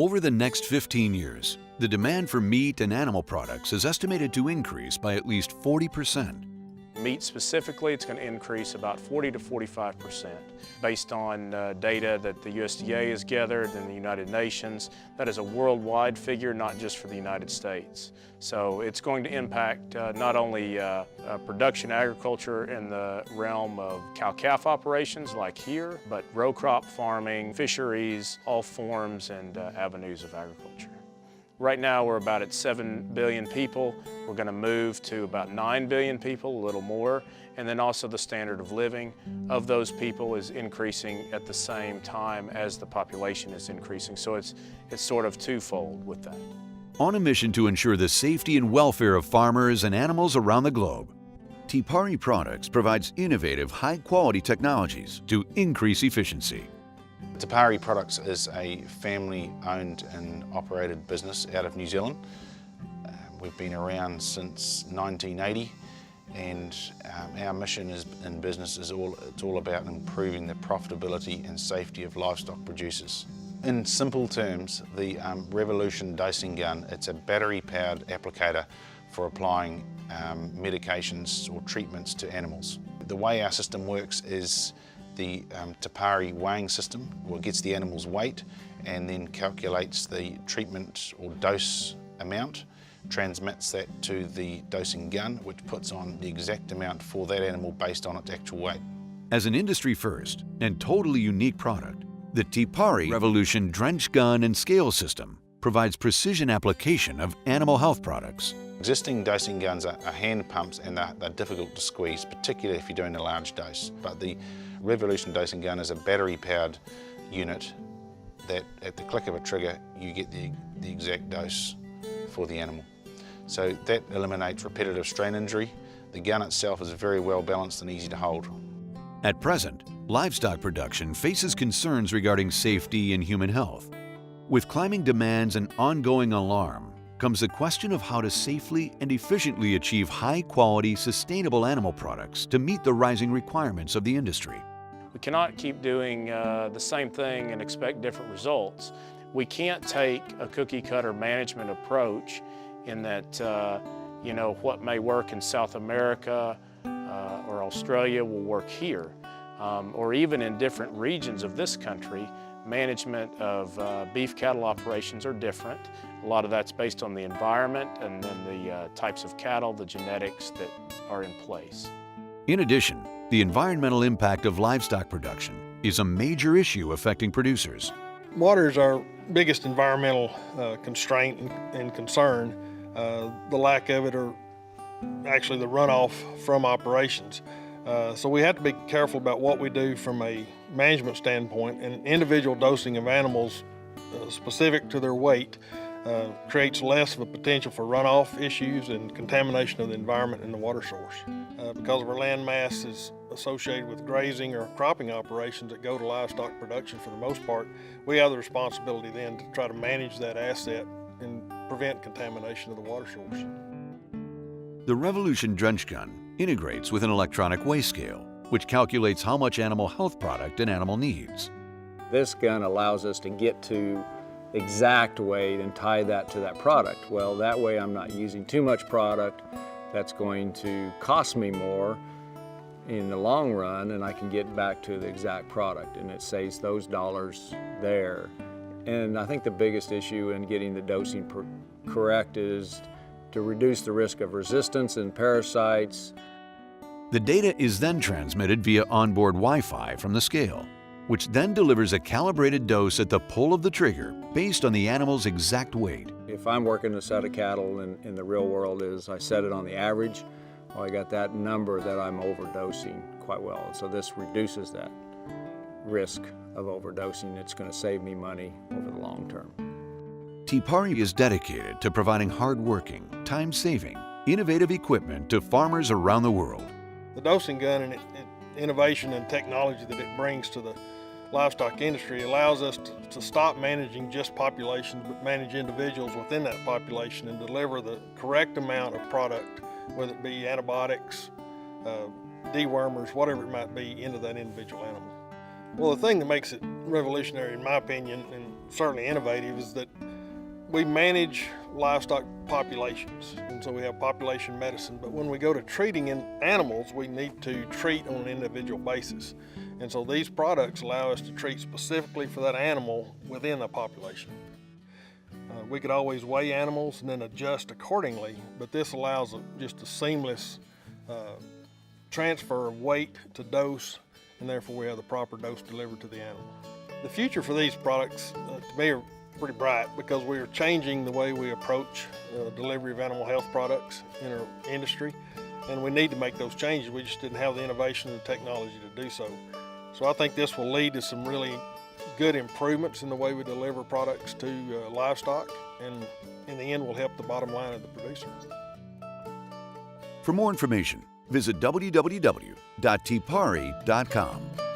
Over the next 15 years, the demand for meat and animal products is estimated to increase by at least 40%. Meat specifically, it's going to increase about 40 to 45% based on data that the USDA has gathered in the United Nations. That is a worldwide figure, not just for the United States. So it's going to impact not only production agriculture in the realm of cow-calf operations like here, but row crop farming, fisheries, all forms and avenues of agriculture. Right now we're about at 7 billion people. We're going to move to about 9 billion people, a little more. And then also the standard of living of those people is increasing at the same time as the population is increasing. So it's sort of twofold with that. On a mission to ensure the safety and welfare of farmers and animals around the globe, Pari Products provides innovative, high-quality technologies to increase efficiency. Pari Products is a family-owned and operated business out of New Zealand. We've been around since 1980, and our mission in business is all about improving the profitability and safety of livestock producers. In simple terms, the Revolution dosing gun, it's a battery-powered applicator for applying medications or treatments to animals. The way our system works is the Pari weighing system, gets the animal's weight and then calculates the treatment or dose amount, transmits that to the dosing gun, which puts on the exact amount for that animal based on its actual weight. As an industry first and totally unique product, the Pari Revolution drench gun and scale system provides precision application of animal health products. Existing dosing guns are hand pumps and they're difficult to squeeze, particularly if you're doing a large dose. But the Revolution dosing gun is a battery-powered unit that at the click of a trigger you get the exact dose for the animal. So that eliminates repetitive strain injury. The gun itself is very well balanced and easy to hold. At present, livestock production faces concerns regarding safety and human health. With climbing demands and ongoing alarm comes the question of how to safely and efficiently achieve high-quality, sustainable animal products to meet the rising requirements of the industry. We cannot keep doing the same thing and expect different results. We can't take a cookie-cutter management approach in that what may work in South America or Australia will work here, or even in different regions of this country. Management of beef cattle operations are different. A lot of that's based on the environment and then the types of cattle, the genetics that are in place. In addition, the environmental impact of livestock production is a major issue affecting producers. Water is our biggest environmental constraint and concern. The lack of it, or actually the runoff from operations. So we have to be careful about what we do from a management standpoint, and individual dosing of animals specific to their weight creates less of a potential for runoff issues and contamination of the environment and the water source. Because of our land mass is associated with grazing or cropping operations that go to livestock production for the most part, we have the responsibility then to try to manage that asset and prevent contamination of the water source. The Revolution drench gun integrates with an electronic weigh scale, which calculates how much animal health product an animal needs. This gun allows us to get to exact weight and tie that to that product. Well, that way I'm not using too much product that's going to cost me more in the long run, and I can get back to the exact product, and it saves those dollars there. And I think the biggest issue in getting the dosing correct is to reduce the risk of resistance and parasites. The data is then transmitted via onboard Wi-Fi from the scale, which then delivers a calibrated dose at the pull of the trigger based on the animal's exact weight. If I'm working a set of cattle in the real world is I set it on the average, well, I got that number that I'm overdosing quite well. So this reduces that risk of overdosing. It's going to save me money over the long term. Pari is dedicated to providing hard-working, time-saving, innovative equipment to farmers around the world. The dosing gun and innovation and technology that it brings to the livestock industry allows us to stop managing just populations, but manage individuals within that population and deliver the correct amount of product, whether it be antibiotics, dewormers, whatever it might be, into that individual animal. Well, the thing that makes it revolutionary, in my opinion, and certainly innovative is that we manage livestock populations, and so we have population medicine, but when we go to treating in animals, we need to treat on an individual basis. And so these products allow us to treat specifically for that animal within a population. We could always weigh animals and then adjust accordingly, but this allows just a seamless transfer of weight to dose, and therefore we have the proper dose delivered to the animal. The future for these products, to me, are pretty bright because we are changing the way we approach delivery of animal health products in our industry, and we need to make those changes. We just didn't have the innovation and the technology to do so. So I think this will lead to some really good improvements in the way we deliver products to livestock, and in the end will help the bottom line of the producer. For more information, visit www.tpari.com.